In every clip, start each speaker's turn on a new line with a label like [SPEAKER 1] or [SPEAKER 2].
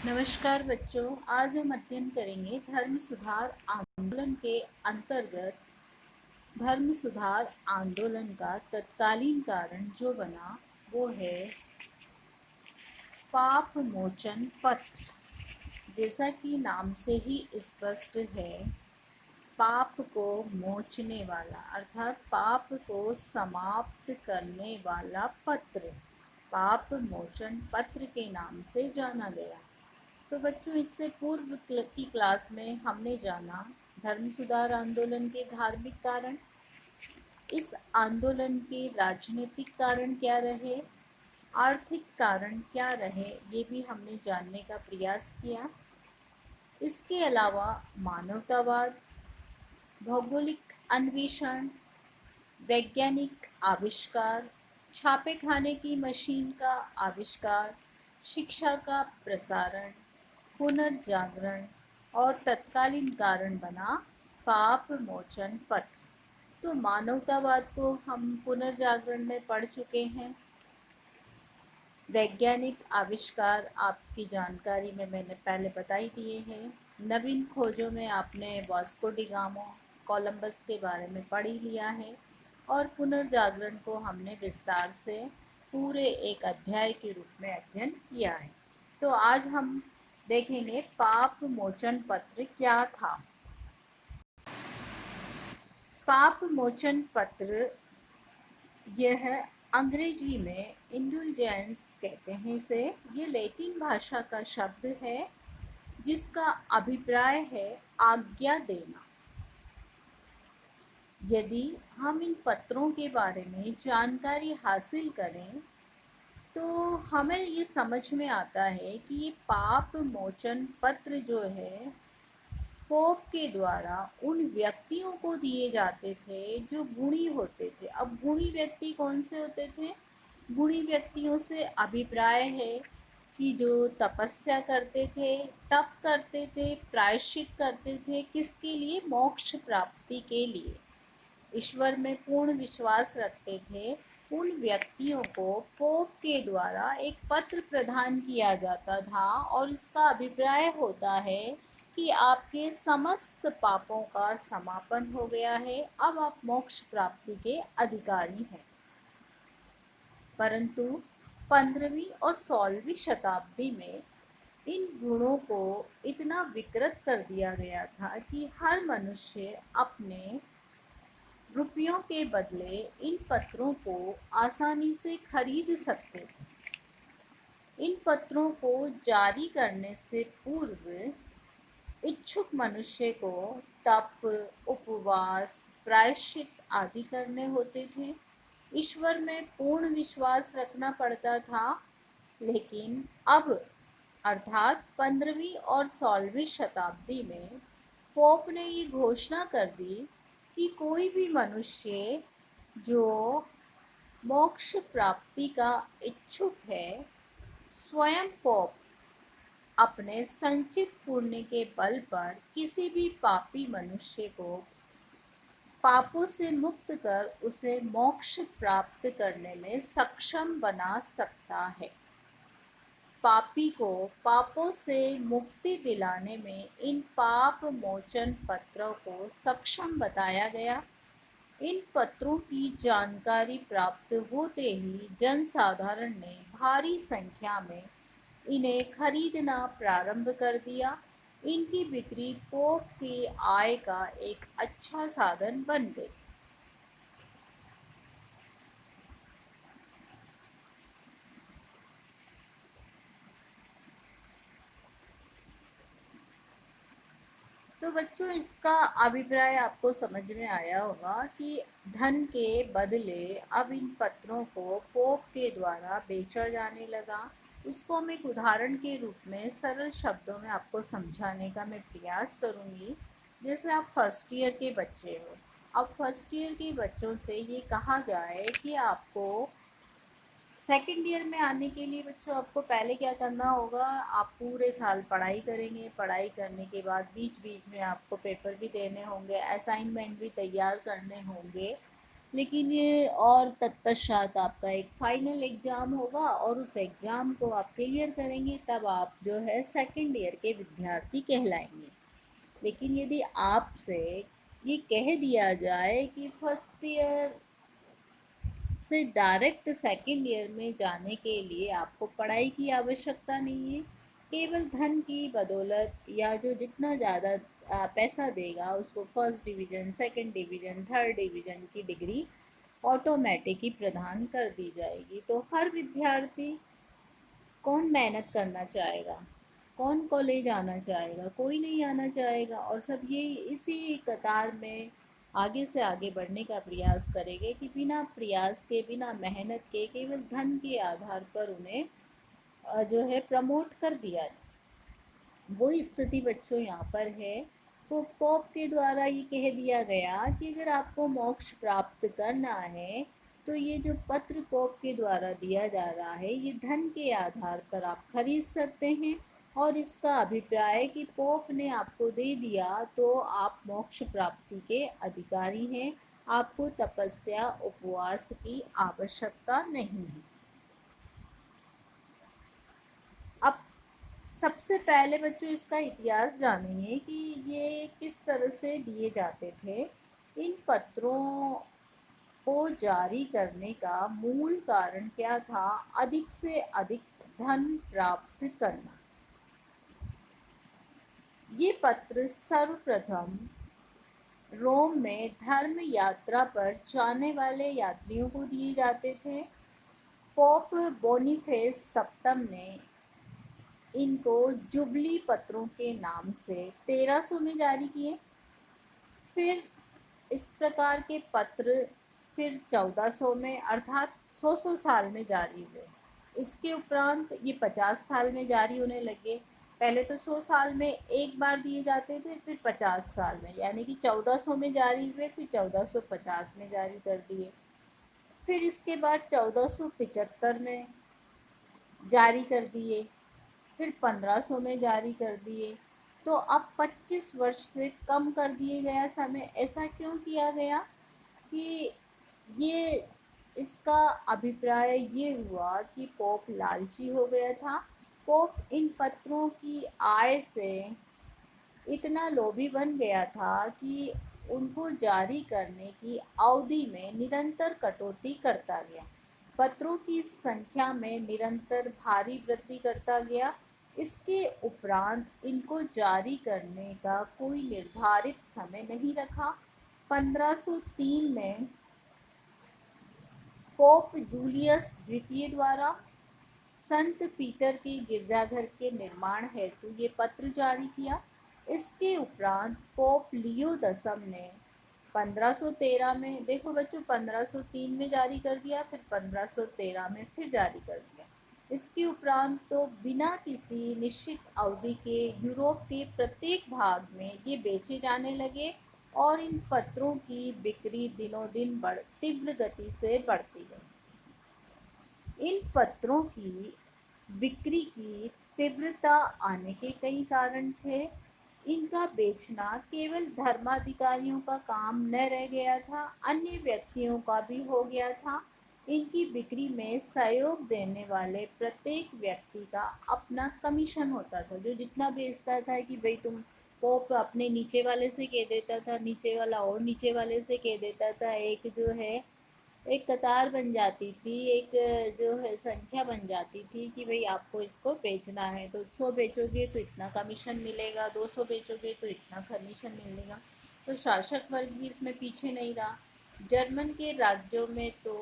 [SPEAKER 1] नमस्कार बच्चों, आज हम अध्ययन करेंगे धर्म सुधार आंदोलन के अंतर्गत धर्म सुधार आंदोलन का तत्कालीन कारण जो बना वो है पाप मोचन पत्र। जैसा कि नाम से ही स्पष्ट है, पाप को मोचने वाला अर्थात पाप को समाप्त करने वाला पत्र पाप मोचन पत्र के नाम से जाना गया। तो बच्चों, इससे पूर्व की क्लास में हमने जाना धर्म सुधार आंदोलन के धार्मिक कारण, इस आंदोलन के राजनीतिक कारण क्या रहे, आर्थिक कारण क्या रहे, ये भी हमने जानने का प्रयास किया। इसके अलावा मानवतावाद, भौगोलिक अन्वेषण, वैज्ञानिक आविष्कार, छापे खाने की मशीन का आविष्कार, शिक्षा का प्रसारण, पुनर्जागरण और तत्कालीन कारण बना पाप मोचन पत्र। तो मानवतावाद को हम पुनर्जागरण में पढ़ चुके हैं। वैज्ञानिक आविष्कार आपकी जानकारी में मैंने पहले बता ही दिए हैं। नवीन खोजों में आपने वास्को डी गामा, कोलंबस के बारे में पढ़ ही लिया है। और पुनर्जागरण को हमने विस्तार से पूरे एक अध्याय के रूप में अध्ययन किया है। तो आज हम देखेंगे पाप मोचन पत्र क्या था। पाप मोचन पत्र यह अंग्रेजी में इंडुलजेंस कहते हैं इसे। ये लैटिन भाषा का शब्द है जिसका अभिप्राय है आज्ञा देना। यदि हम इन पत्रों के बारे में जानकारी हासिल करें तो हमें ये समझ में आता है कि ये पाप मोचन पत्र जो है पोप के द्वारा उन व्यक्तियों को दिए जाते थे जो गुणी होते थे। अब गुणी व्यक्ति कौन से होते थे? गुणी व्यक्तियों से अभिप्राय है कि जो तपस्या करते थे, तप करते थे, प्रायश्चित करते थे, किसके लिए? मोक्ष प्राप्ति के लिए, ईश्वर में पूर्ण विश्वास रखते थे। उन व्यक्तियों को पोप के द्वारा एक पत्र प्रदान किया जाता था और इसका अभिप्राय होता है कि आपके समस्त पापों का समापन हो गया है, अब आप मोक्ष प्राप्ति के अधिकारी हैं। परंतु 15वीं और 16वीं शताब्दी में इन गुणों को इतना विकृत कर दिया गया था कि हर मनुष्य अपने रुपयों के बदले इन पत्रों को आसानी से खरीद सकते थे। इन पत्रों को जारी करने से पूर्व इच्छुक मनुष्य को तप, उपवास, प्रायश्चित आदि करने होते थे। ईश्वर में पूर्ण विश्वास रखना पड़ता था। लेकिन अब अर्थात 15वीं और 16वीं शताब्दी में पोप ने ये घोषणा कर दी कि कोई भी मनुष्य जो मोक्ष प्राप्ति का इच्छुक है, स्वयं पोप अपने संचित पुण्य के बल पर किसी भी पापी मनुष्य को पापों से मुक्त कर उसे मोक्ष प्राप्त करने में सक्षम बना सकता है। पापी को पापों से मुक्ति दिलाने में इन पाप मोचन पत्रों को सक्षम बताया गया। इन पत्रों की जानकारी प्राप्त होते ही जनसाधारण ने भारी संख्या में इन्हें खरीदना प्रारंभ कर दिया। इनकी बिक्री पोप की आय का एक अच्छा साधन बन गई। तो बच्चों, इसका अभिप्राय आपको समझ में आया होगा कि धन के बदले अब इन पत्रों को पोप के द्वारा बेचा जाने लगा। इसको मैं एक उदाहरण के रूप में सरल शब्दों में आपको समझाने का मैं प्रयास करूँगी। जैसे आप फर्स्ट ईयर के बच्चे हो, अब फर्स्ट ईयर के बच्चों से ये कहा जाए कि आपको सेकेंड ईयर में आने के लिए बच्चों आपको पहले क्या करना होगा? आप पूरे साल पढ़ाई करेंगे। पढ़ाई करने के बाद बीच बीच में आपको पेपर भी देने होंगे, असाइनमेंट भी तैयार करने होंगे। लेकिन ये और तत्पश्चात आपका एक फाइनल एग्ज़ाम होगा और उस एग्ज़ाम को आप क्लियर करेंगे, तब आप जो है सेकेंड ईयर के विद्यार्थी कहलाएंगे। लेकिन यदि आपसे ये कह दिया जाए कि फर्स्ट ईयर से डायरेक्ट सेकेंड ईयर में जाने के लिए आपको पढ़ाई की आवश्यकता नहीं है, केवल धन की बदौलत या जो जितना ज़्यादा पैसा देगा उसको first division, second division, third division की डिग्री ऑटोमेटिक ही प्रदान कर दी जाएगी। तो हर विद्यार्थी कौन मेहनत करना चाहेगा, कौन कॉलेज आना चाहेगा? कोई नहीं आना चाहेगा, और सब ये इसी कतार में आगे से आगे बढ़ने का प्रयास करेंगे कि बिना प्रयास के, बिना मेहनत के, केवल धन के आधार पर उन्हें जो है प्रमोट कर दिया जाए। वो स्थिति बच्चों यहाँ पर है। तो पोप के द्वारा ये कह दिया गया कि अगर आपको मोक्ष प्राप्त करना है तो ये जो पत्र पोप के द्वारा दिया जा रहा है ये धन के आधार पर आप खरीद सकते हैं, और इसका अभिप्राय कि पोप ने आपको दे दिया तो आप मोक्ष प्राप्ति के अधिकारी हैं, आपको तपस्या उपवास की आवश्यकता नहीं है। अब सबसे पहले बच्चों इसका इतिहास जानेंगे कि ये किस तरह से दिए जाते थे। इन पत्रों को जारी करने का मूल कारण क्या था? अधिक से अधिक धन प्राप्त करना। ये पत्र सर्वप्रथम रोम में धर्म यात्रा पर जाने वाले यात्रियों को दिए जाते थे। पोप बोनीफेस सप्तम ने इनको जुबली पत्रों के नाम से 1300 में जारी किए। फिर इस प्रकार के पत्र फिर 1400 में अर्थात 100 साल में जारी हुए। इसके उपरांत ये 50 साल में जारी होने लगे। पहले तो 100 साल में एक बार दिए जाते थे, फिर 50 साल में, यानी कि 1400 में जारी हुए, फिर 1450 में जारी कर दिए। फिर इसके बाद 1475 में जारी कर दिए, फिर 1500 में जारी कर दिए। तो अब 25 वर्ष से कम कर दिए गया समय। ऐसा क्यों किया गया कि ये इसका अभिप्राय ये हुआ कि पोप लालची हो गया था। पोप इन पत्रों की आय से इतना लोभी बन गया था कि उनको जारी करने की अवधि में निरंतर कटौती करता गया, पत्रों की संख्या में निरंतर भारी वृद्धि करता गया। इसके उपरांत इनको जारी करने का कोई निर्धारित समय नहीं रखा। 1503 में पोप जूलियस द्वितीय द्वारा संत पीटर के गिरजाघर के निर्माण हेतु ये पत्र जारी किया। इसके उपरांत पोप लियो दसम ने 1513 में, देखो बच्चों, 1503 में जारी कर दिया, फिर 1513 में फिर जारी कर दिया। इसके उपरांत तो बिना किसी निश्चित अवधि के यूरोप के प्रत्येक भाग में ये बेचे जाने लगे, और इन पत्रों की बिक्री दिनों दिन तीव्र गति से बढ़ती गई। इन पत्रों की बिक्री की तीव्रता आने के कई कारण थे। इनका बेचना केवल धर्माधिकारियों का काम न रह गया था, अन्य व्यक्तियों का भी हो गया था। इनकी बिक्री में सहयोग देने वाले प्रत्येक व्यक्ति का अपना कमीशन होता था, जो जितना बेचता था कि भाई तुम, पोप अपने नीचे वाले से कह देता था, नीचे वाला और नीचे वाले से कह देता था, एक जो है एक कतार बन जाती थी, एक जो है संख्या बन जाती थी कि भाई आपको इसको बेचना है, तो 100 बेचोगे तो इतना कमीशन मिलेगा, 200 बेचोगे तो इतना कमीशन मिलेगा। तो शासक वर्ग भी इसमें पीछे नहीं रहा। जर्मन के राज्यों में तो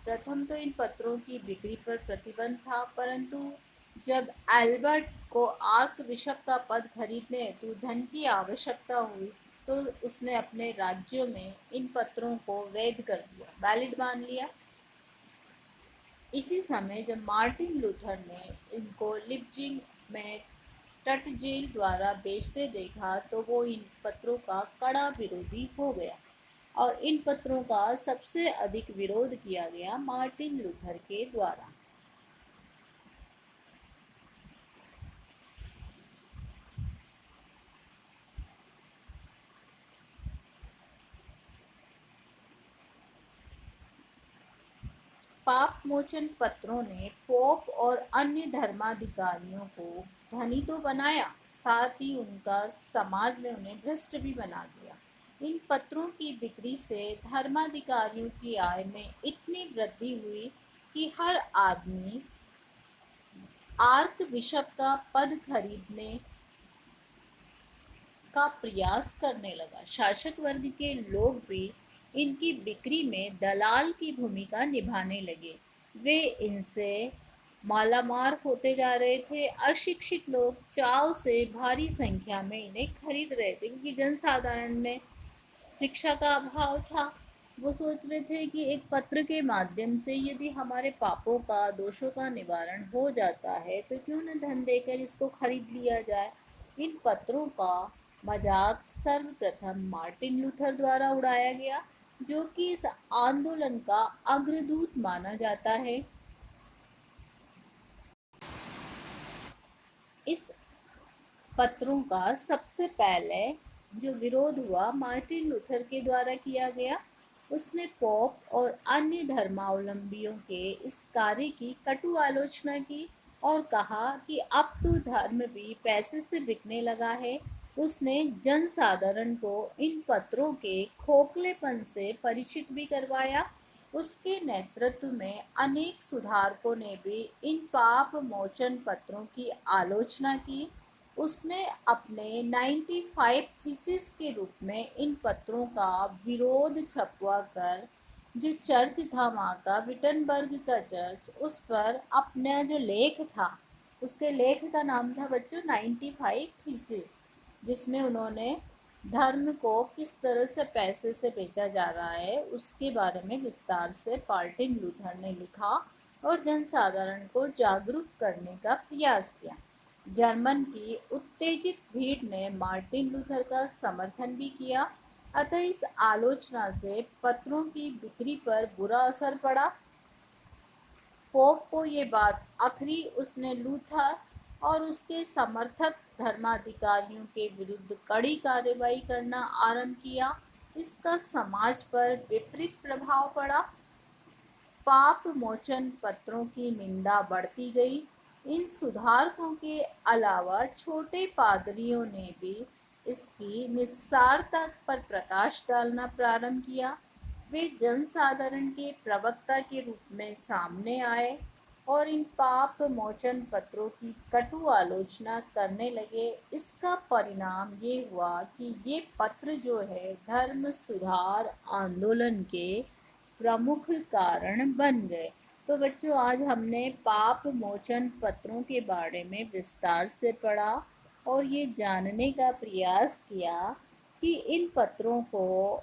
[SPEAKER 1] प्रथम तो इन पत्रों की बिक्री पर प्रतिबंध था, परंतु जब एल्बर्ट को आर्क बिशप का पद खरीदने हेतु धन की आवश्यकता हुई तो उसने अपने राज्यों में इन पत्रों को वैध कर दिया, वैलिड मान लिया। इसी समय जब मार्टिन लूथर ने इनको लिप्जिग में टटजेल द्वारा बेचते देखा तो वो इन पत्रों का कड़ा विरोधी हो गया, और इन पत्रों का सबसे अधिक विरोध किया गया मार्टिन लूथर के द्वारा। पाप मोचन पत्रों ने पोप और अन्य धर्माधिकारियों को धनी तो बनाया, साथ ही उनका समाज में उन्हें भ्रष्ट भी बना दिया। इन पत्रों की बिक्री से धर्माधिकारियों की आय में इतनी वृद्धि हुई कि हर आदमी आर्क बिशप का पद खरीदने का प्रयास करने लगा। शासक वर्ग के लोग भी इनकी बिक्री में दलाल की भूमिका निभाने लगे। वे इनसे मालामाल होते जा रहे थे। अशिक्षित लोग चाव से भारी संख्या में इन्हें खरीद रहे थे, क्योंकि जनसाधारण में शिक्षा का अभाव था। वो सोच रहे थे कि एक पत्र के माध्यम से यदि हमारे पापों का, दोषों का निवारण हो जाता है तो क्यों न धन देकर इसको खरीद लिया जाए। इन पत्रों का मजाक सर्वप्रथम मार्टिन लूथर द्वारा उड़ाया गया, जो कि इस आंदोलन का अग्रदूत माना जाता है। इस पत्रों का सबसे पहले जो विरोध हुआ मार्टिन लूथर के द्वारा किया गया। उसने पोप और अन्य धर्मावलंबियों के इस कार्य की कटु आलोचना की और कहा कि अब तो धर्म भी पैसे से बिकने लगा है। उसने जनसाधारण को इन पत्रों के खोखलेपन से परिचित भी करवाया। उसके नेतृत्व में अनेक सुधारकों ने भी इन पाप मोचन पत्रों की आलोचना की। उसने अपने 95 थीसिस के रूप में इन पत्रों का विरोध छपवा कर, जो चर्च था वहाँ का विटनबर्ग का चर्च, उस पर अपना जो लेख था, उसके लेख का नाम था बच्चों 95 थीसिस, जिसमें उन्होंने धर्म को किस तरह से पैसे से बेचा जा रहा है उसके बारे में विस्तार से मार्टिन लूथर ने लिखा और जनसाधारण को जागरूक करने का प्रयास किया। जर्मन की उत्तेजित भीड़ ने मार्टिन लूथर का समर्थन भी किया, अतः इस आलोचना से पत्रों की बिक्री पर बुरा असर पड़ा। पोप को ये बात आखिरी उसने लूथर और उसके समर्थक धर्माधिकारियों के विरुद्ध कड़ी कार्रवाई करना आरंभ किया। इसका समाज पर विपरीत प्रभाव पड़ा। पाप मोचन पत्रों की निंदा बढ़ती गई। इन सुधारकों के अलावा छोटे पादरियों ने भी इसकी निस्सारता पर प्रकाश डालना प्रारंभ किया। वे जनसाधारण के प्रवक्ता के रूप में सामने आए और इन पाप मोचन पत्रों की कटु आलोचना करने लगे। इसका परिणाम ये हुआ कि ये पत्र जो है धर्म सुधार आंदोलन के प्रमुख कारण बन गए। तो बच्चों आज हमने पाप मोचन पत्रों के बारे में विस्तार से पढ़ा और ये जानने का प्रयास किया कि इन पत्रों को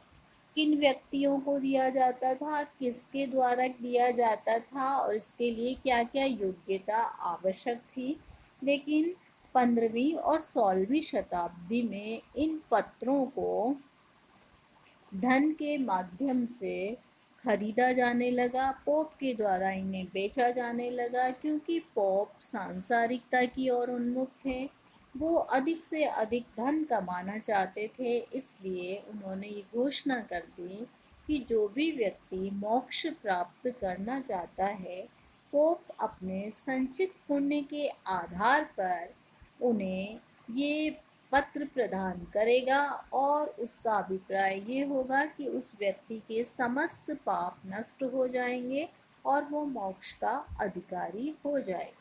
[SPEAKER 1] किन व्यक्तियों को दिया जाता था, किसके द्वारा दिया जाता था और इसके लिए क्या क्या योग्यता आवश्यक थी। लेकिन 15वीं और 16वीं शताब्दी में इन पत्रों को धन के माध्यम से खरीदा जाने लगा। पोप के द्वारा इन्हें बेचा जाने लगा, क्योंकि पोप सांसारिकता की ओर उन्मुख थे। वो अधिक से अधिक धन कमाना चाहते थे, इसलिए उन्होंने ये घोषणा कर दी कि जो भी व्यक्ति मोक्ष प्राप्त करना चाहता है, पोप अपने संचित पुण्य के आधार पर उन्हें ये पत्र प्रदान करेगा और उसका अभिप्राय ये होगा कि उस व्यक्ति के समस्त पाप नष्ट हो जाएंगे और वो मोक्ष का अधिकारी हो जाएगा।